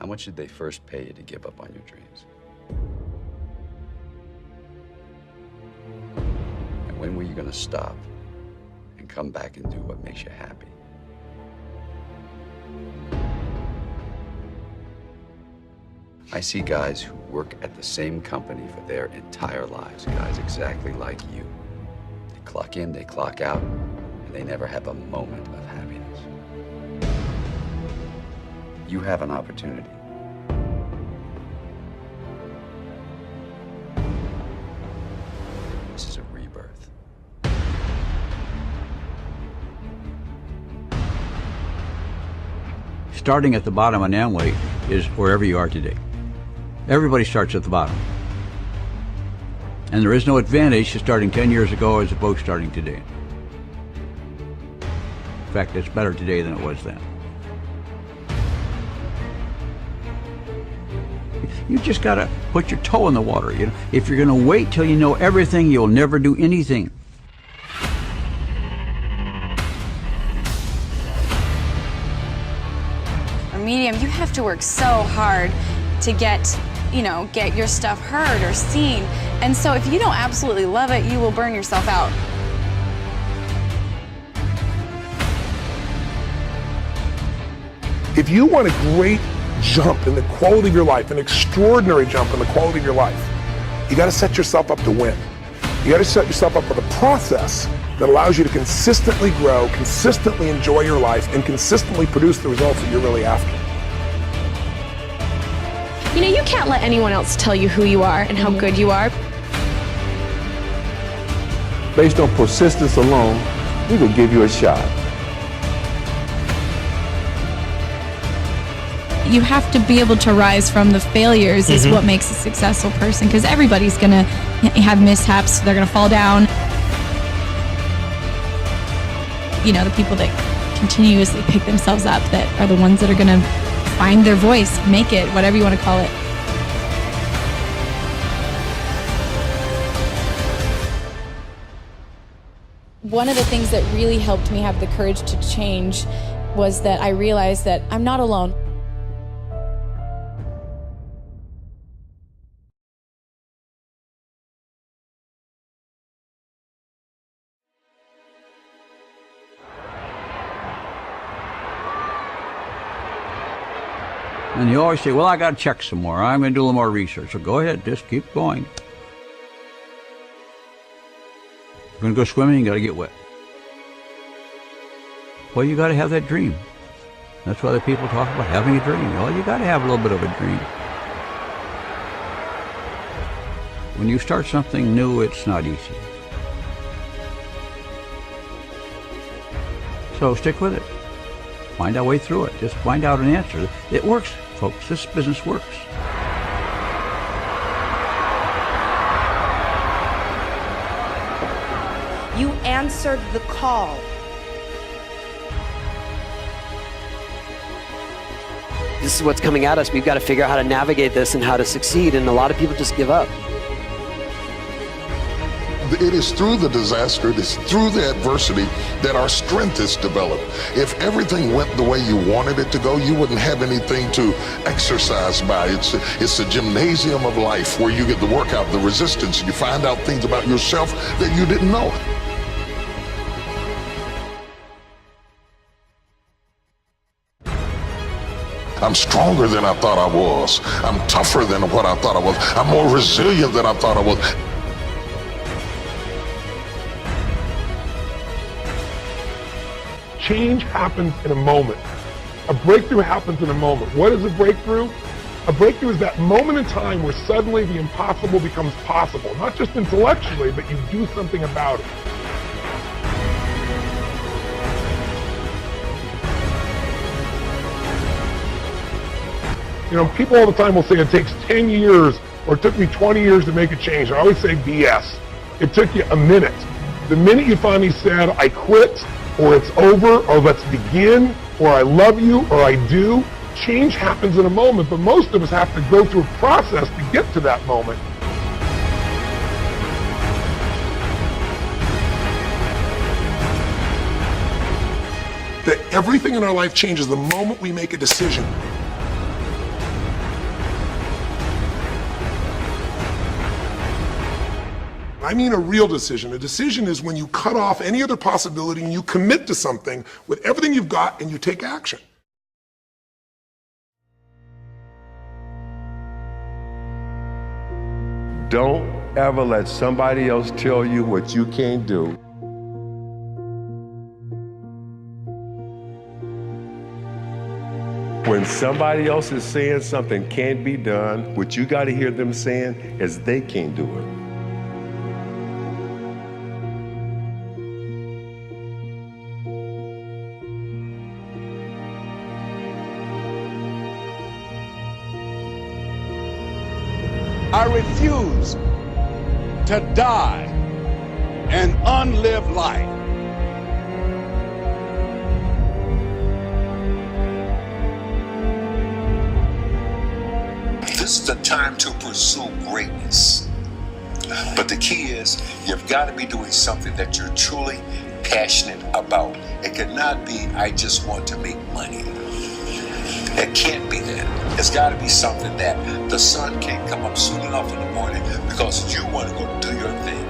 How much did they first pay you to give up on your dreams? And when were you going to stop and come back and do what makes you happy? I see guys who work at the same company for their entire lives, guys exactly like you. They clock in, they clock out, and they never have a moment of happiness. You have an opportunity. This is a rebirth. Starting at the bottom on Amway is wherever you are today. Everybody starts at the bottom. And there is no advantage to starting 10 years ago as opposed to starting today. In fact, it's better today than it was then. You just gotta put your toe in the water. You know, if you're gonna wait till you know everything, you'll never do anything. A medium, you have to work so hard to get your stuff heard or seen. And so if you don't absolutely love it, you will burn yourself out. If you want a great jump in the quality of your life, an extraordinary jump in the quality of your life, you got to set yourself up to win. You got to set yourself up with a process that allows you to consistently grow, consistently enjoy your life, and consistently produce the results that you're really after. You know, you can't let anyone else tell you who you are and how good you are. Based on persistence alone, we will give you a shot. You have to be able to rise from the failures is what makes a successful person, because everybody's going to have mishaps. They're going to fall down. You know, the people that continuously pick themselves up, that are the ones that are going to find their voice, make it, whatever you want to call it. One of the things that really helped me have the courage to change was that I realized that I'm not alone. And you always say, well, I got to check some more. I'm going to do a little more research. So go ahead, just keep going. You're going to go swimming, you got to get wet. Well, you got to have that dream. That's why the people talk about having a dream. Well, you got to have a little bit of a dream. When you start something new, it's not easy. So stick with it. Find our way through it. Just find out an answer. It works, folks. This business works. You answered the call. This is what's coming at us. We've got to figure out how to navigate this and how to succeed. And a lot of people just give up. It is through the disaster, it is through the adversity that our strength is developed. If everything went the way you wanted it to go, you wouldn't have anything to exercise by. It's a gymnasium of life where you get the workout, the resistance, and you find out things about yourself that you didn't know. I'm stronger than I thought I was. I'm tougher than what I thought I was. I'm more resilient than I thought I was. Change happens in a moment. A breakthrough happens in a moment. What is a breakthrough? A breakthrough is that moment in time where suddenly the impossible becomes possible. Not just intellectually, but you do something about it. You know, people all the time will say it takes 10 years or it took me 20 years to make a change. I always say BS. It took you a minute. The minute you finally said, I quit, or it's over, or let's begin, or I love you, or I do, change happens in a moment, but most of us have to go through a process to get to that moment. That everything in our life changes the moment we make a decision. I mean a real decision. A decision is when you cut off any other possibility and you commit to something with everything you've got and you take action. Don't ever let somebody else tell you what you can't do. When somebody else is saying something can't be done, what you got to hear them saying is they can't do it. I refuse to die an unlived life. This is the time to pursue greatness. But the key is you've got to be doing something that you're truly passionate about. It cannot be, I just want to make money. It can't be that. It's got to be something that the sun can't come up soon enough in the morning because you want to go do your thing.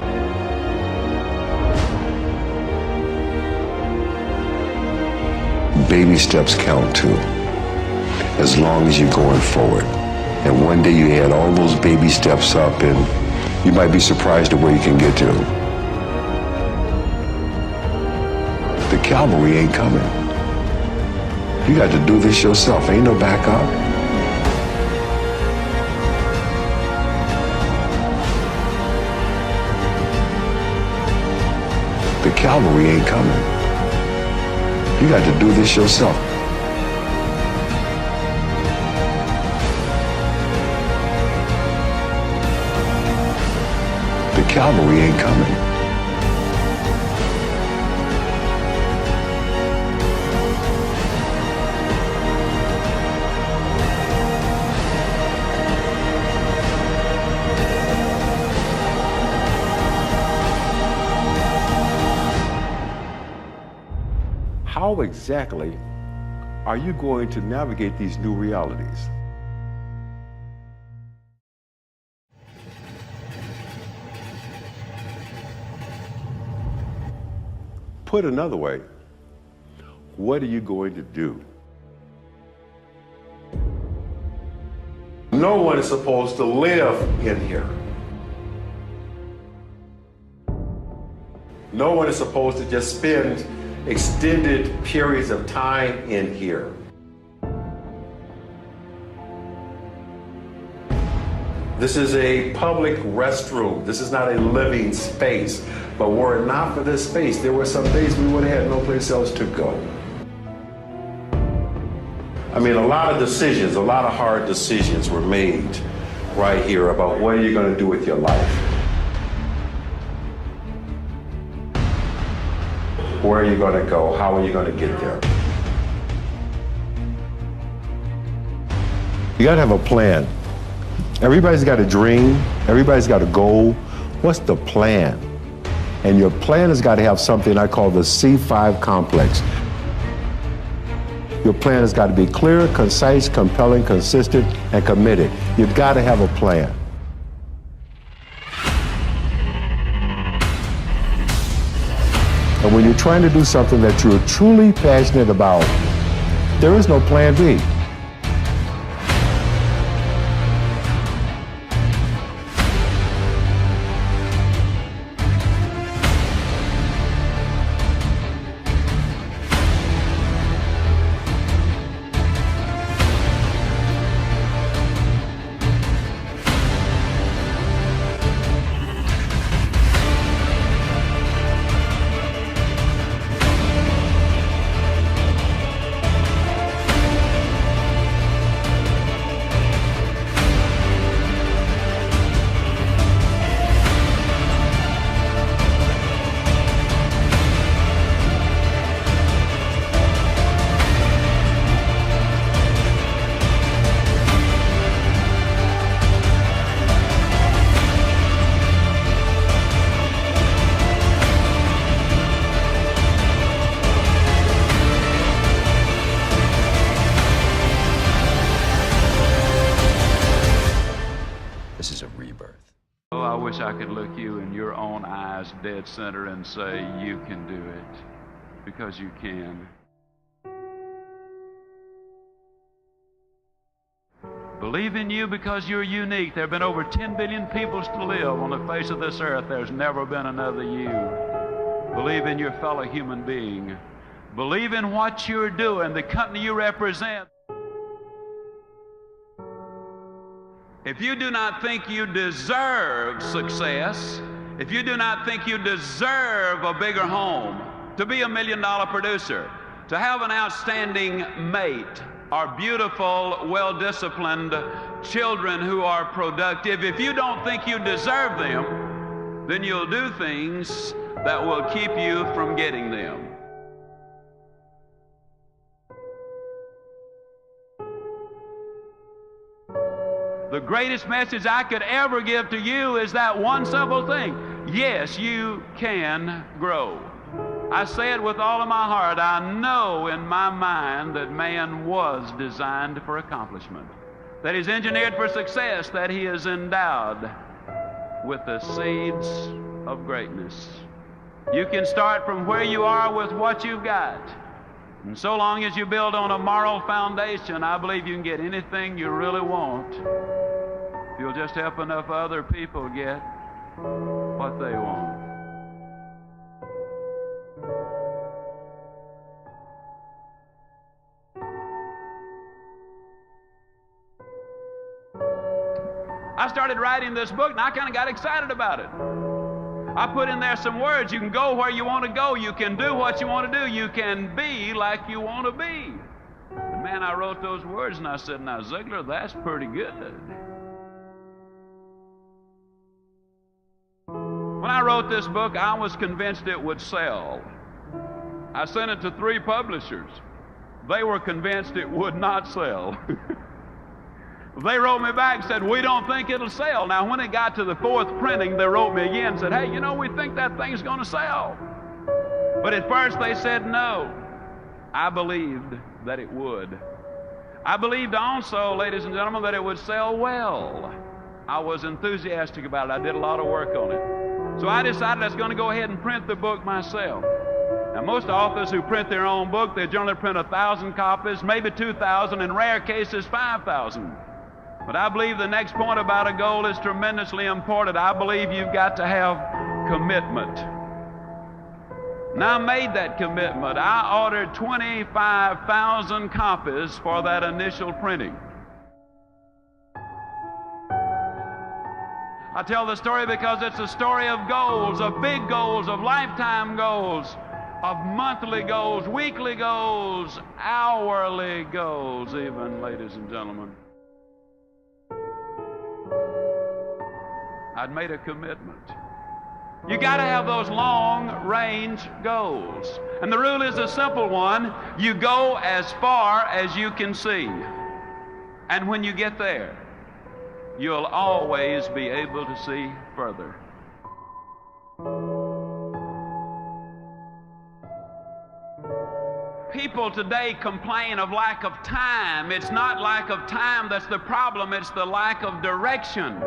Baby steps count too, as long as you're going forward. And one day you add all those baby steps up and you might be surprised at where you can get to. The cavalry ain't coming. You got to do this yourself. Ain't no backup. The cavalry ain't coming. You got to do this yourself. The cavalry ain't coming. How exactly are you going to navigate these new realities? Put another way, what are you going to do? No one is supposed to live in here. No one is supposed to just spend extended periods of time in here. This is a public restroom. This is not a living space. But were it not for this space, there were some days we would have had no place else to go. I mean, a lot of decisions, a lot of hard decisions were made right here about what are you going to do with your life? Where are you going to go? How are you going to get there? You got to have a plan. Everybody's got a dream. Everybody's got a goal. What's the plan? And your plan has got to have something I call the C5 complex. Your plan has got to be clear, concise, compelling, consistent, and committed. You've got to have a plan. And when you're trying to do something that you're truly passionate about, there is no plan B. I wish I could look you in your own eyes dead center and say, you can do it, because you can. Believe in you because you're unique. There have been over 10 billion people to live on the face of this earth. There's never been another you. Believe in your fellow human being. Believe in what you're doing, the company you represent. If you do not think you deserve success, if you do not think you deserve a bigger home, to be $1 million producer, to have an outstanding mate, or beautiful, well-disciplined children who are productive, if you don't think you deserve them, then you'll do things that will keep you from getting them. The greatest message I could ever give to you is that one simple thing. Yes, you can grow. I say it with all of my heart. I know in my mind that man was designed for accomplishment, that he's engineered for success, that he is endowed with the seeds of greatness. You can start from where you are with what you've got. And so long as you build on a moral foundation, I believe you can get anything you really want if you'll just help enough other people get what they want. I started writing this book and I kind of got excited about it. I put in there some words. You can go where you want to go. You can do what you want to do. You can be like you want to be. And man, I wrote those words and I said, now Ziegler, that's pretty good. When I wrote this book, I was convinced it would sell. I sent it to 3 publishers. They were convinced it would not sell. They wrote me back and said, we don't think it'll sell. Now, when it got to the 4th printing, they wrote me again and said, hey, you know, we think that thing's going to sell. But at first they said no. I believed that it would. I believed also, ladies and gentlemen, that it would sell well. I was enthusiastic about it. I did a lot of work on it. So I decided I was going to go ahead and print the book myself. Now, most authors who print their own book, they generally print 1,000 copies, maybe 2,000, in rare cases 5,000. But I believe the next point about a goal is tremendously important. I believe you've got to have commitment. And I made that commitment. I ordered 25,000 copies for that initial printing. I tell the story because it's a story of goals, of big goals, of lifetime goals, of monthly goals, weekly goals, hourly goals even, ladies and gentlemen. I'd made a commitment. You got to have those long-range goals. And the rule is a simple one. You go as far as you can see. And when you get there, you'll always be able to see further. People today complain of lack of time. It's not lack of time that's the problem, it's the lack of direction.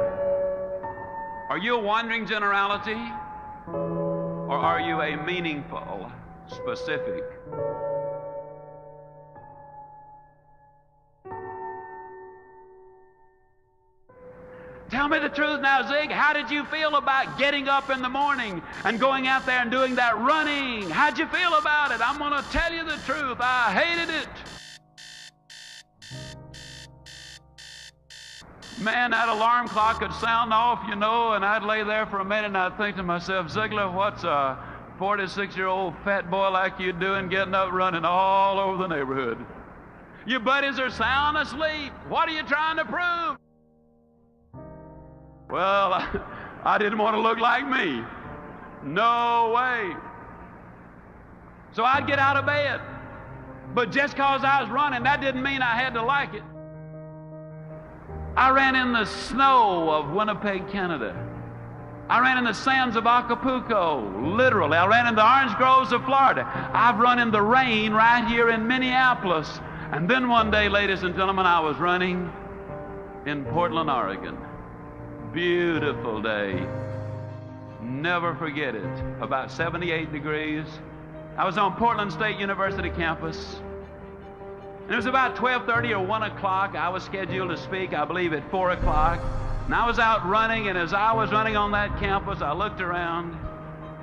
Are you a wandering generality? Or are you a meaningful, specific? Tell me the truth now, Zig. How did you feel about getting up in the morning and going out there and doing that running? How'd you feel about it? I'm going to tell you the truth. I hated it. Man, that alarm clock would sound off, you know, and I'd lay there for a minute and I'd think to myself, Ziegler, what's a 46-year-old fat boy like you doing getting up running all over the neighborhood? Your buddies are sound asleep. What are you trying to prove? Well, I didn't want to look like me. No way. So I'd get out of bed. But just because I was running, that didn't mean I had to like it. I ran in the snow of Winnipeg, Canada. I ran in the sands of Acapulco, literally. I ran in the orange groves of Florida. I've run in the rain right here in Minneapolis. And then one day, ladies and gentlemen, I was running in Portland, Oregon. beautiful day. Never forget it. About 78 degrees. I was on Portland State University campus. And it was about 12:30 or 1 o'clock. I was scheduled to speak, I believe, at 4 o'clock. And I was out running, and as I was running on that campus, I looked around.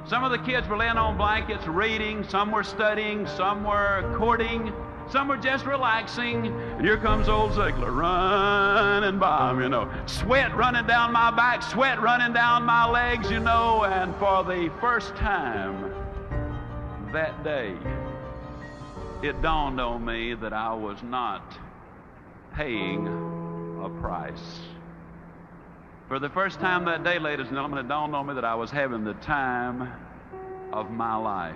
Some of the kids were laying on blankets reading, some were studying, some were courting, some were just relaxing. And here comes old Ziegler running by me, sweat running down my back, sweat running down my legs, and for the first time that day, it dawned on me that I was not paying a price. For the first time that day, ladies and gentlemen, it dawned on me that I was having the time of my life.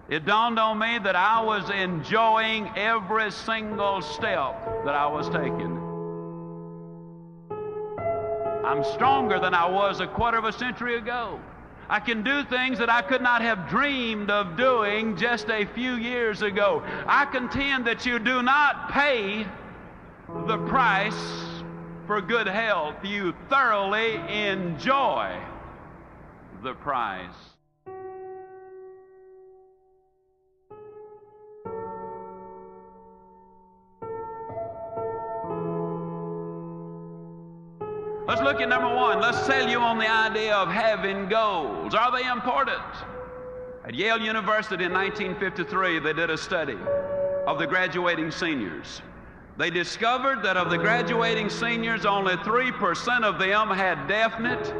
It dawned on me that I was enjoying every single step that I was taking. I'm stronger than I was a quarter of a century ago. I can do things that I could not have dreamed of doing just a few years ago. I contend that you do not pay the price for good health. You thoroughly enjoy the price. Let's look at number one. Let's sell you on the idea of having goals. Are they important? At Yale University in 1953, they did a study of the graduating seniors. They discovered that of the graduating seniors, only 3% of them had definite,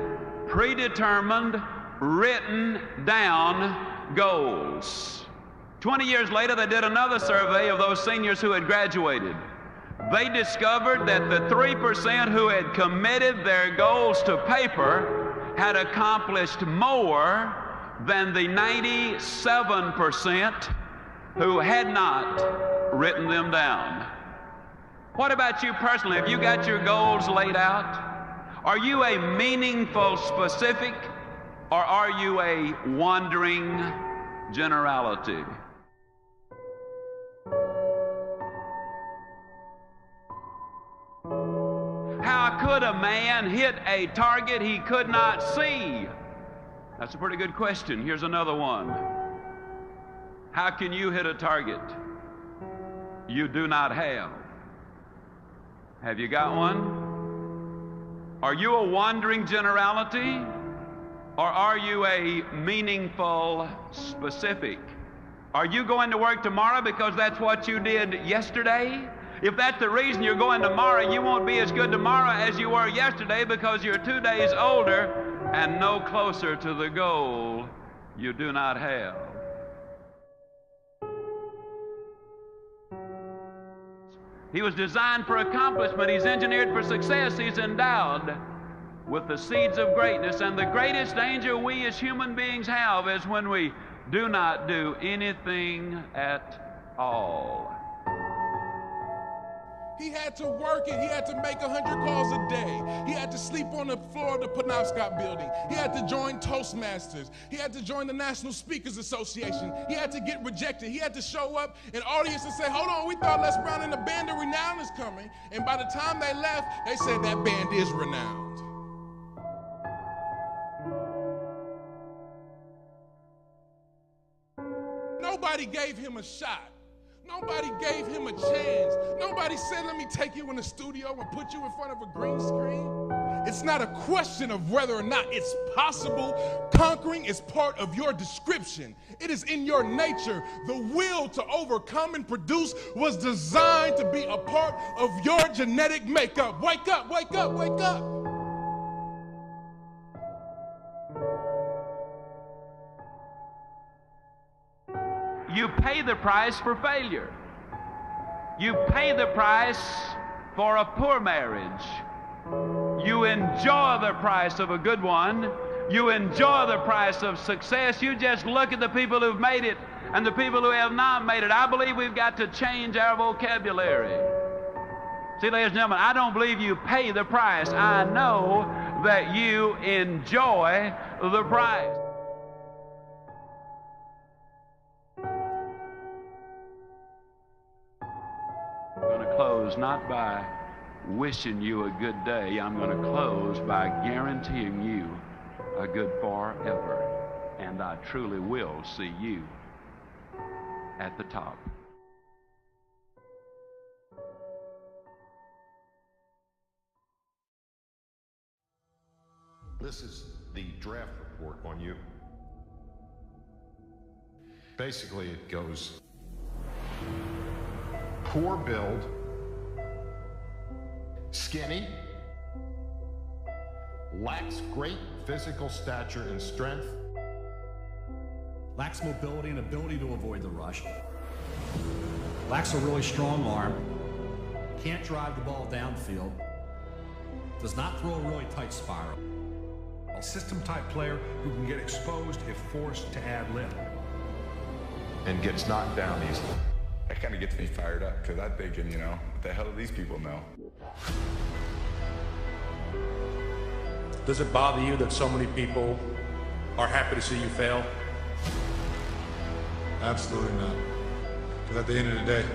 predetermined, written down goals. 20 years later, they did another survey of those seniors who had graduated. They discovered that the 3% who had committed their goals to paper had accomplished more than the 97% who had not written them down. What about you personally? Have you got your goals laid out? Are you a meaningful specific, or are you a wandering generality? How could a man hit a target he could not see? That's a pretty good question. Here's another one. How can you hit a target you do not have? Have you got one? Are you a wandering generality, or are you a meaningful specific? Are you going to work tomorrow because that's what you did yesterday? If that's the reason you're going tomorrow, you won't be as good tomorrow as you were yesterday because you're 2 days older and no closer to the goal you do not have. He was designed for accomplishment. He's engineered for success. He's endowed with the seeds of greatness. And the greatest danger we as human beings have is when we do not do anything at all. He had to work it. He had to make 100 calls a day. He had to sleep on the floor of the Penobscot building. He had to join Toastmasters. He had to join the National Speakers Association. He had to get rejected. He had to show up in audience and say, hold on, we thought Les Brown and the Band of Renown is coming. And by the time they left, they said that band is renowned. Nobody gave him a shot. Nobody gave him a chance. Nobody said, let me take you in the studio and put you in front of a green screen. It's not a question of whether or not it's possible. Conquering is part of your description. It is in your nature. The will to overcome and produce was designed to be a part of your genetic makeup. Wake up, wake up, wake up. You pay the price for failure. You pay the price for a poor marriage. You enjoy the price of a good one. You enjoy the price of success. You just look at the people who've made it and the people who have not made it. I believe we've got to change our vocabulary. See, ladies and gentlemen, I don't believe you pay the price. I know that you enjoy the price. I'm going to close not by wishing you a good day, I'm going to close by guaranteeing you a good forever. And I truly will see you at the top. This is the draft report on you. Basically, it goes poor build, skinny, lacks great physical stature and strength, lacks mobility and ability to avoid the rush, lacks a really strong arm, can't drive the ball downfield, does not throw a really tight spiral. A system-type player who can get exposed if forced to ad lib and gets knocked down easily. That kind of gets me fired up because I'm thinking, you know, what the hell do these people know? Does it bother you that so many people are happy to see you fail? Absolutely not. Because at the end of the day,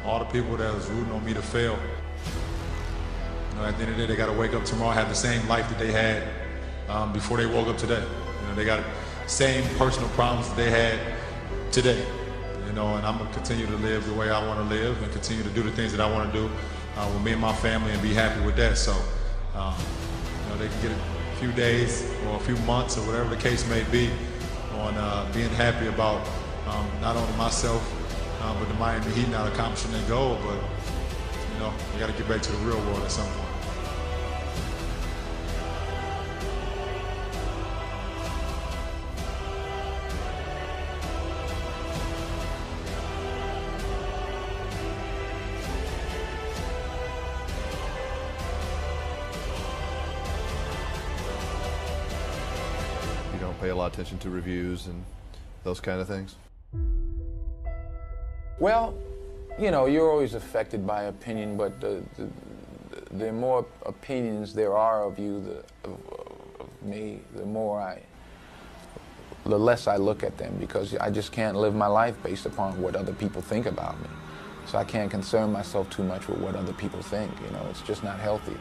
all the people that was rooting on me to fail, you know, at the end of the day, they got to wake up tomorrow, have the same life that they had before they woke up today. You know, they got the same personal problems that they had today. You know, and I'm gonna continue to live the way I want to live and continue to do the things that I want to do with me and my family and be happy with that. So, you know, they can get a few days or a few months or whatever the case may be on being happy about not only myself, but the Miami Heat not accomplishing their goal. But, you know, we got to get back to the real world at some point. Pay a lot of attention to reviews and those kind of things? Well, you know, you're always affected by opinion, but the more opinions there are of you, of me, the less I look at them, because I just can't live my life based upon what other people think about me. So I can't concern myself too much with what other people think. You know, it's just not healthy.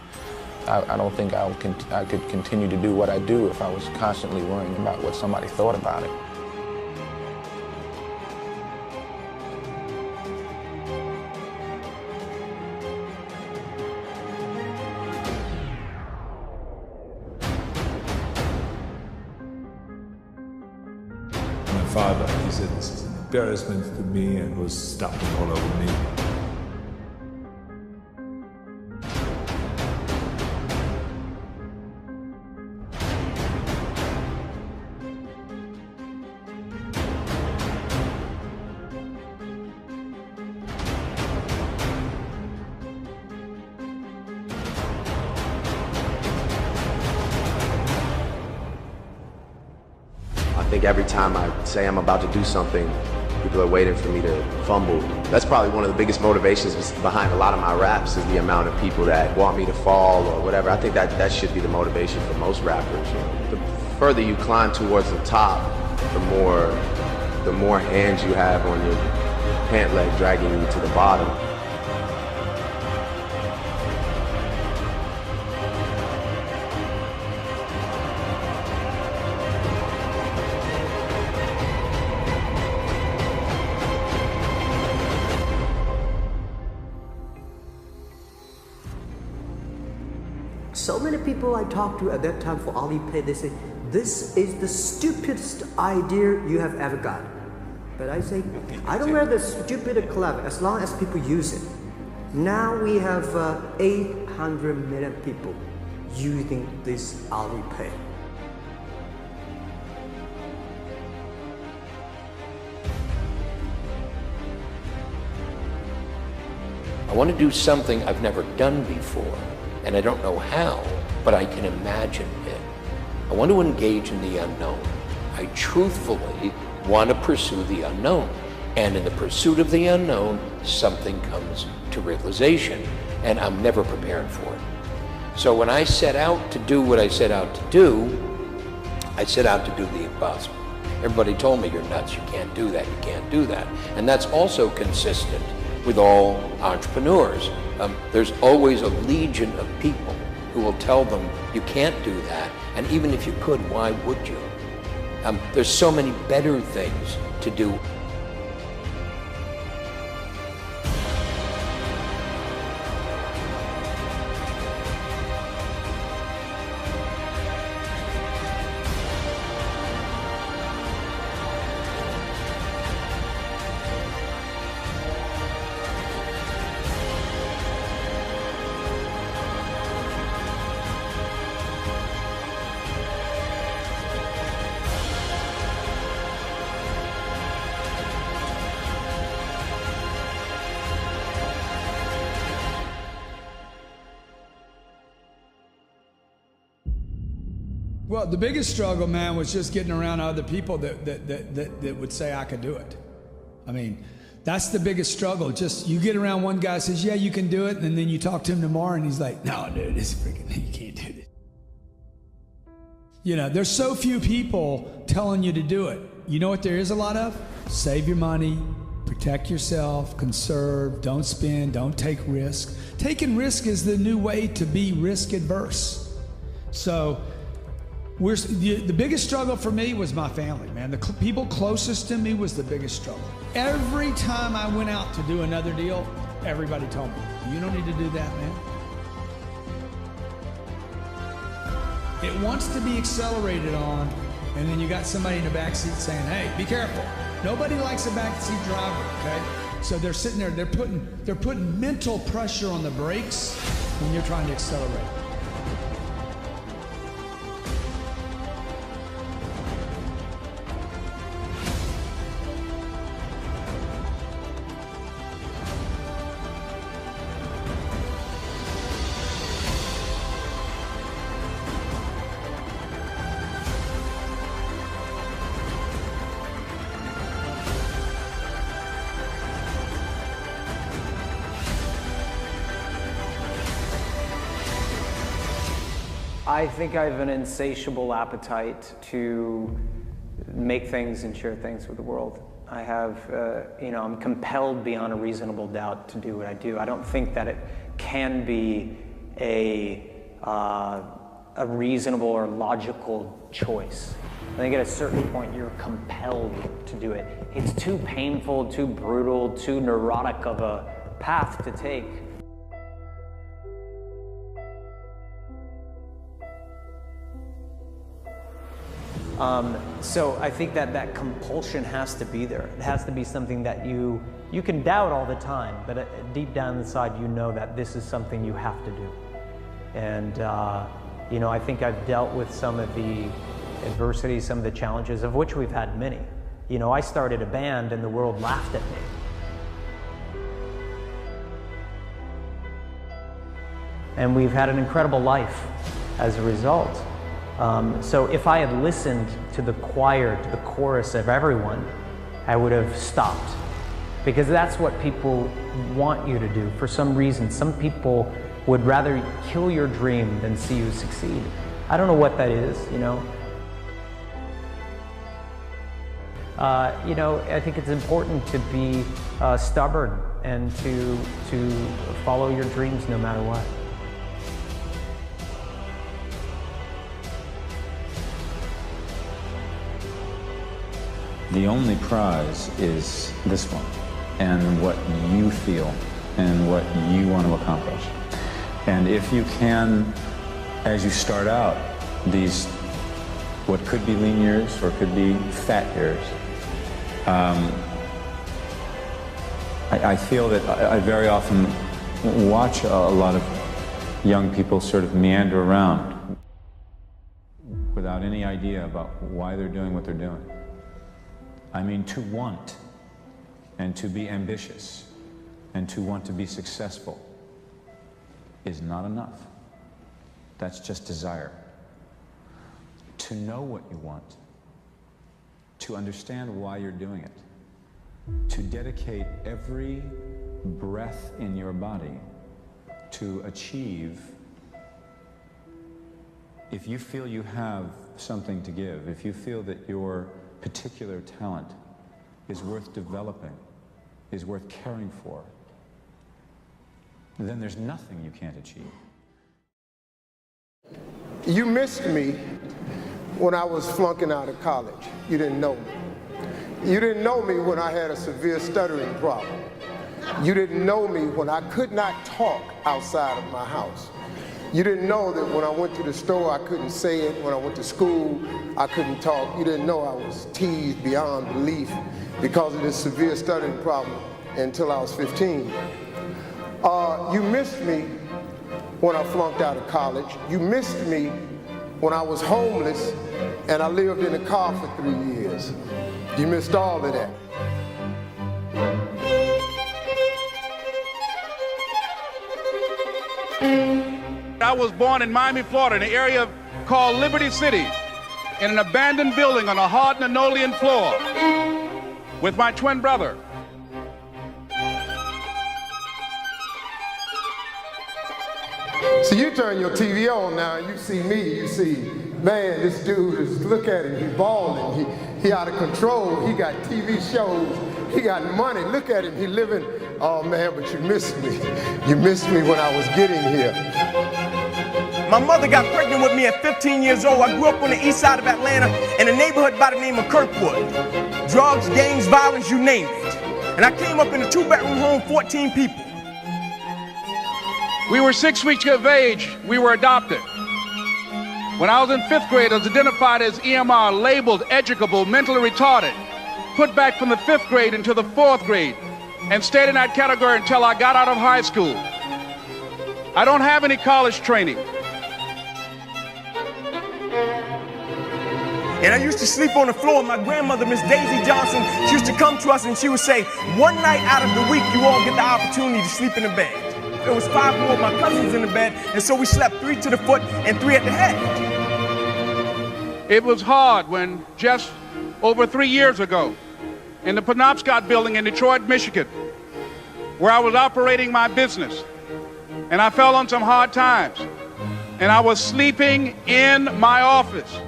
I don't think I could continue to do what I do if I was constantly worrying about what somebody thought about it. My father, he said, this is an embarrassment to me, and was stomping all over me. I think every time I say I'm about to do something, people are waiting for me to fumble. That's probably one of the biggest motivations behind a lot of my raps, is the amount of people that want me to fall or whatever. I think that should be the motivation for most rappers. You know? The further you climb towards the top, the more hands you have on your pant leg dragging you to the bottom. So many people I talked to at that time for Alipay, they say, this is the stupidest idea you have ever got. But I say, I don't know the stupid or clever, as long as people use it. Now we have 800 million people using this Alipay. I want to do something I've never done before, and I don't know how, but I can imagine it. I want to engage in the unknown. I truthfully want to pursue the unknown. And in the pursuit of the unknown, something comes to realization, and I'm never prepared for it. So when I set out to do what I set out to do, I set out to do the impossible. Everybody told me, you're nuts, you can't do that, you can't do that. And that's also consistent with all entrepreneurs. there's always a legion of people who will tell them you can't do that, and even if you could, why would you? There's so many better things to do. Well, the biggest struggle, man, was just getting around other people that would say I could do it. I mean, that's the biggest struggle. Just you get around one guy says, yeah, you can do it, and then you talk to him tomorrow, and he's like, no, dude, this is freaking, you can't do this. You know, there's so few people telling you to do it. You know what there is a lot of? Save your money, protect yourself, conserve, don't spend, don't take risk. Taking risk is the new way to be risk adverse. So, the biggest struggle for me was my family, man. The people closest to me was the biggest struggle. Every time I went out to do another deal, everybody told me, you don't need to do that, man. It wants to be accelerated on, and then you got somebody in the backseat saying, hey, be careful. Nobody likes a backseat driver, okay? So they're sitting there, they're putting mental pressure on the brakes when you're trying to accelerate. I think I have an insatiable appetite to make things and share things with the world. I have, I'm compelled beyond a reasonable doubt to do what I do. I don't think that it can be a reasonable or logical choice. I think at a certain point you're compelled to do it. It's too painful, too brutal, too neurotic of a path to take. So I think that compulsion has to be there. It has to be something that you can doubt all the time, but deep down inside you know that this is something you have to do. And I think I've dealt with some of the adversity, some of the challenges, of which we've had many. I started a band and the world laughed at me. And we've had an incredible life as a result. So if I had listened to the choir, to the chorus of everyone, I would have stopped. Because that's what people want you to do. For some reason, some people would rather kill your dream than see you succeed. I don't know what that is, I think it's important to be stubborn and to follow your dreams no matter what. The only prize is this one, and what you feel, and what you want to accomplish. And if you can, as you start out, these, what could be lean years, or could be fat years, I feel that I very often watch a lot of young people sort of meander around without any idea about why they're doing what they're doing. I mean, to want and to be ambitious and to want to be successful is not enough. That's just desire. To know what you want, to understand why you're doing it, to dedicate every breath in your body to achieve. If you feel you have something to give, if you feel that your particular talent is worth developing, is worth caring for, then there's nothing you can't achieve. You missed me when I was flunking out of college. You didn't know me. You didn't know me when I had a severe stuttering problem. You didn't know me when I could not talk outside of my house. You didn't know that when I went to the store, I couldn't say it. When I went to school, I couldn't talk. You didn't know I was teased beyond belief because of this severe stuttering problem until I was 15. You missed me when I flunked out of college. You missed me when I was homeless and I lived in a car for 3 years. You missed all of that. I was born in Miami, Florida, in an area called Liberty City, in an abandoned building on a hard linoleum floor with my twin brother. So you turn your TV on now and you see me, you see, man, this dude is, look at him, he balling, he out of control, he got TV shows, he got money, look at him, he living, oh man, but you missed me. You missed me when I was getting here. My mother got pregnant with me at 15 years old. I grew up on the east side of Atlanta in a neighborhood by the name of Kirkwood. Drugs, gangs, violence, you name it. And I came up in a 2-bedroom home, 14 people. We were 6 weeks of age. We were adopted. When I was in 5th grade, I was identified as EMR, labeled educable, mentally retarded, put back from the 5th grade into the 4th grade, and stayed in that category until I got out of high school. I don't have any college training. And I used to sleep on the floor. My grandmother, Miss Daisy Johnson, she used to come to us and she would say, one night out of the week, you all get the opportunity to sleep in the bed. There was 5 more of my cousins in the bed, and so we slept 3 to the foot and 3 at the head. It was hard when just over 3 years ago, in the Penobscot building in Detroit, Michigan, where I was operating my business, and I fell on some hard times, and I was sleeping in my office.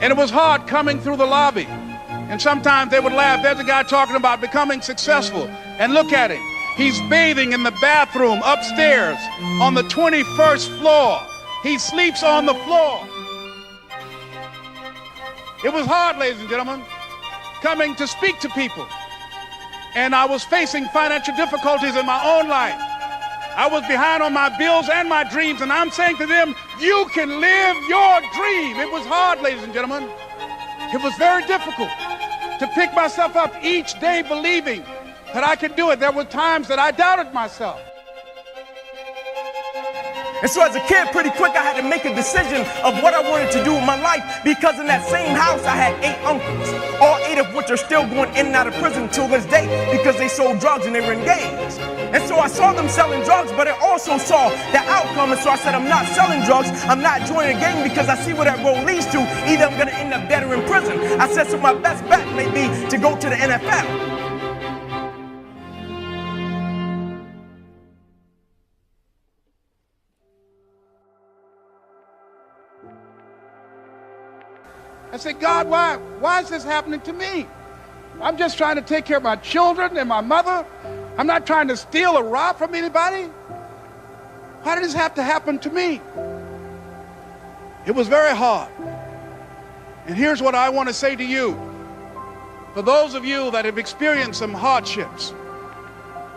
And it was hard coming through the lobby. And sometimes they would laugh. There's a guy talking about becoming successful. And look at him. He's bathing in the bathroom upstairs on the 21st floor. He sleeps on the floor. It was hard, ladies and gentlemen, coming to speak to people. And I was facing financial difficulties in my own life. I was behind on my bills and my dreams, and I'm saying to them, you can live your dream. It was hard, ladies and gentlemen. It was very difficult to pick myself up each day believing that I could do it. There were times that I doubted myself. And so as a kid, pretty quick, I had to make a decision of what I wanted to do with my life, because in that same house, I had 8 uncles, all 8 of which are still going in and out of prison till this day because they sold drugs and they were in gangs. And so I saw them selling drugs, but I also saw the outcome. And so I said, I'm not selling drugs. I'm not joining a gang because I see where that road leads to. Either I'm going to end up dead or in prison. I said, so my best bet may be to go to the NFL. I said, God, why is this happening to me? I'm just trying to take care of my children and my mother. I'm not trying to steal or rob from anybody. Why did this have to happen to me? It was very hard. And here's what I want to say to you. For those of you that have experienced some hardships,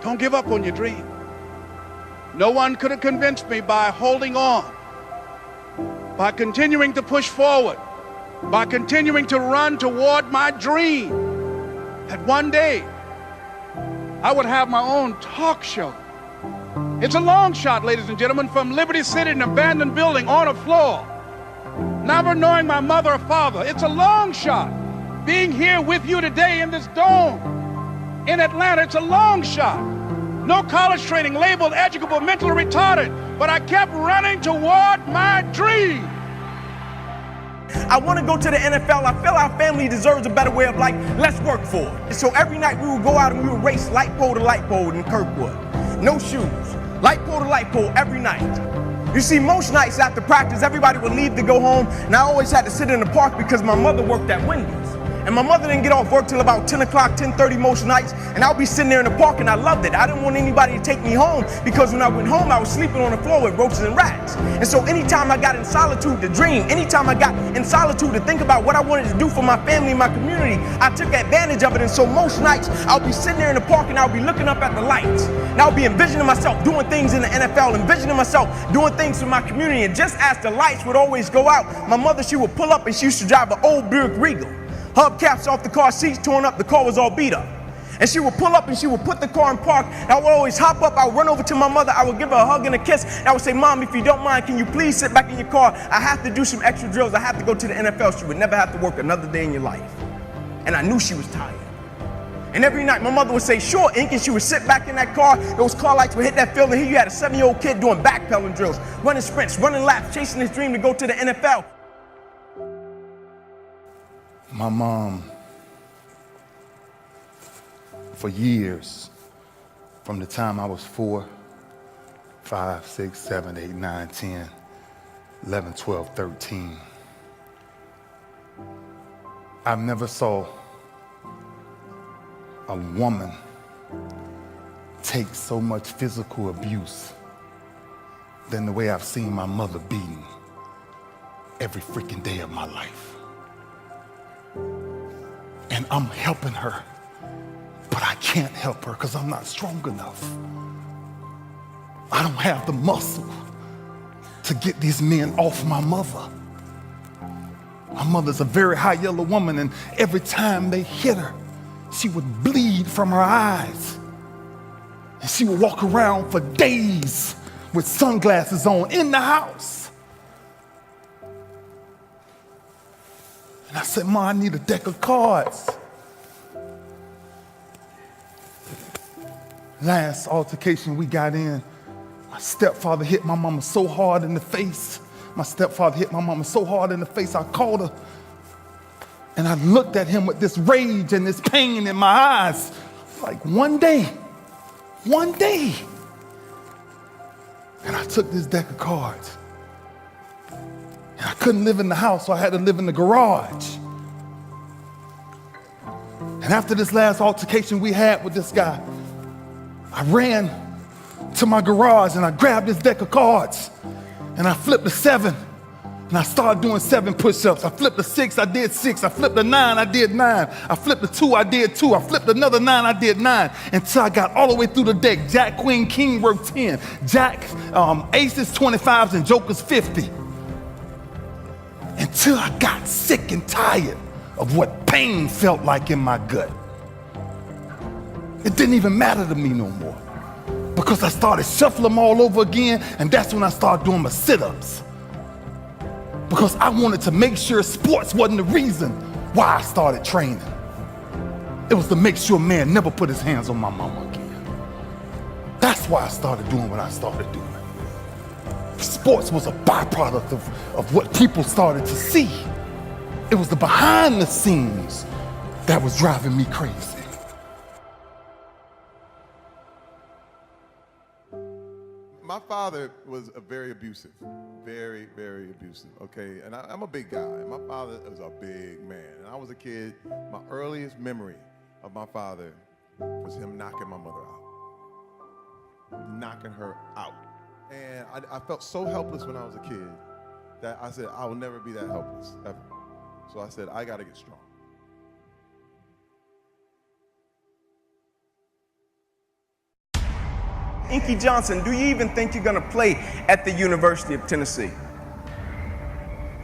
don't give up on your dream. No one could have convinced me by holding on, by continuing to push forward, by continuing to run toward my dream, that one day I would have my own talk show. It's a long shot, ladies and gentlemen, from Liberty City, an abandoned building on a floor, never knowing my mother or father. It's a long shot. Being here with you today in this dome in Atlanta, it's a long shot. No college training, labeled educable, mentally retarded, but I kept running toward my dream. I want to go to the NFL. I feel our family deserves a better way of life. Let's work for it. And so every night we would go out and we would race light pole to light pole in Kirkwood. No shoes. Light pole to light pole every night. You see, most nights after practice, everybody would leave to go home, and I always had to sit in the park because my mother worked at Wendy's. And my mother didn't get off work till about 10 o'clock, 10:30 most nights, and I'll be sitting there in the park and I loved it. I didn't want anybody to take me home because when I went home, I was sleeping on the floor with roaches and rats. And so anytime I got in solitude to dream, anytime I got in solitude to think about what I wanted to do for my family and my community, I took advantage of it. And so most nights, I'll be sitting there in the park and I'll be looking up at the lights. And I'll be envisioning myself doing things in the NFL, envisioning myself doing things for my community. And just as the lights would always go out, my mother, she would pull up and she used to drive an old Buick Regal. Hubcaps off the car, seats torn up, the car was all beat up. And she would pull up and she would put the car in park. And I would always hop up, I would run over to my mother, I would give her a hug and a kiss. And I would say, Mom, if you don't mind, can you please sit back in your car? I have to do some extra drills. I have to go to the NFL. She would never have to work another day in your life. And I knew she was tired. And every night my mother would say, sure, Ink, and she would sit back in that car. Those car lights would hit that field, and here you had a 7-year-old kid doing backpedaling drills, running sprints, running laps, chasing his dream to go to the NFL. My mom, for years, from the time I was 4, 5, 6, 7, 8, 9, 10, 11, 12, 13, I've never saw a woman take so much physical abuse than the way I've seen my mother beaten every freaking day of my life. And I'm helping her, but I can't help her because I'm not strong enough. I don't have the muscle to get these men off my mother. My mother's a very high yellow woman, and every time they hit her, she would bleed from her eyes. And she would walk around for days with sunglasses on in the house. And I said, Ma, I need a deck of cards. Last altercation we got in, my stepfather hit my mama so hard in the face. My stepfather hit my mama so hard in the face, I called her. And I looked at him with this rage and this pain in my eyes. Like one day. And I took this deck of cards. And I couldn't live in the house, so I had to live in the garage. And after this last altercation we had with this guy, I ran to my garage and I grabbed this deck of cards and I flipped a 7 and I started doing 7 push-ups. I flipped a 6, I did 6. I flipped a 9, I did 9. I flipped a 2, I did 2. I flipped another 9, I did 9 until I got all the way through the deck. Jack, Queen, King worked 10. Jack, Aces 25s and Jokers 50. Until I got sick and tired of what pain felt like in my gut. It didn't even matter to me no more because I started shuffling them all over again, and that's when I started doing my sit-ups. Because I wanted to make sure sports wasn't the reason why I started training. It was to make sure man never put his hands on my mama again. That's why I started doing what I started doing. Sports was a byproduct of what people started to see. It was the behind the scenes that was driving me crazy. My father was a very abusive, very, very abusive, okay? And I'm a big guy, and my father was a big man. And I was a kid, my earliest memory of my father was him knocking my mother out. Knocking her out. And I felt so helpless when I was a kid that I said, I will never be that helpless, ever. So I said, I gotta get strong. Inky Johnson, do you even think you're gonna play at the University of Tennessee?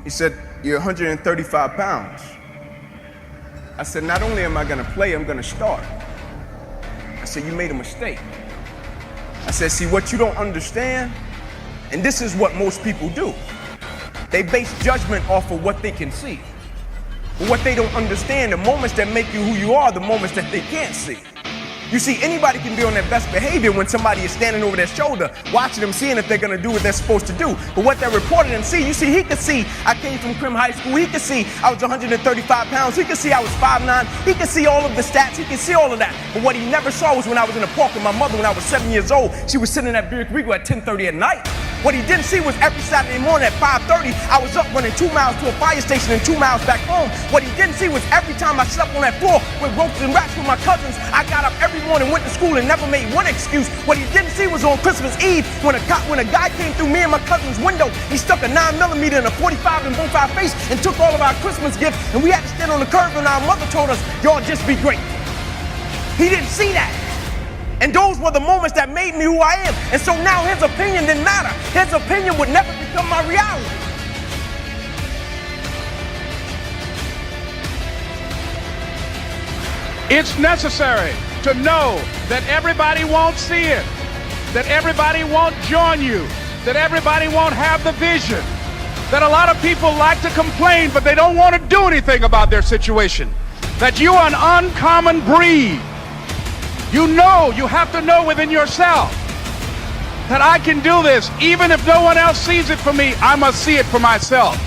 He said, you're 135 pounds. I said, not only am I gonna play, I'm gonna start. I said, you made a mistake. I said, see, what you don't understand, and this is what most people do, they base judgment off of what they can see. But what they don't understand, the moments that make you who you are, the moments that they can't see. You see, anybody can be on their best behavior when somebody is standing over their shoulder, watching them, seeing if they're gonna do what they're supposed to do. But what they're reporting and see, you see, he could see I came from Crim High School. He could see I was 135 pounds. He could see I was 5'9". He could see all of the stats. He could see all of that. But what he never saw was when I was in the park with my mother when I was 7 years old. She was sitting in that Buick Regal at 10:30 at night. What he didn't see was every Saturday morning at 5:30, I was up running 2 miles to a fire station and 2 miles back home. What he didn't see was every time I slept on that floor with ropes and rats with my cousins, I got up every morning, went to school, and never made one excuse. What he didn't see was on Christmas Eve, when a guy came through me and my cousin's window, he stuck a 9mm and a 45 in both our face and took all of our Christmas gifts, and we had to stand on the curb, and our mother told us, y'all just be great. He didn't see that. And those were the moments that made me who I am. And so now his opinion didn't matter. His opinion would never become my reality. It's necessary to know that everybody won't see it, that everybody won't join you, that everybody won't have the vision, that a lot of people like to complain, but they don't want to do anything about their situation, that you are an uncommon breed. You have to know within yourself that I can do this. Even if no one else sees it for me, I must see it for myself.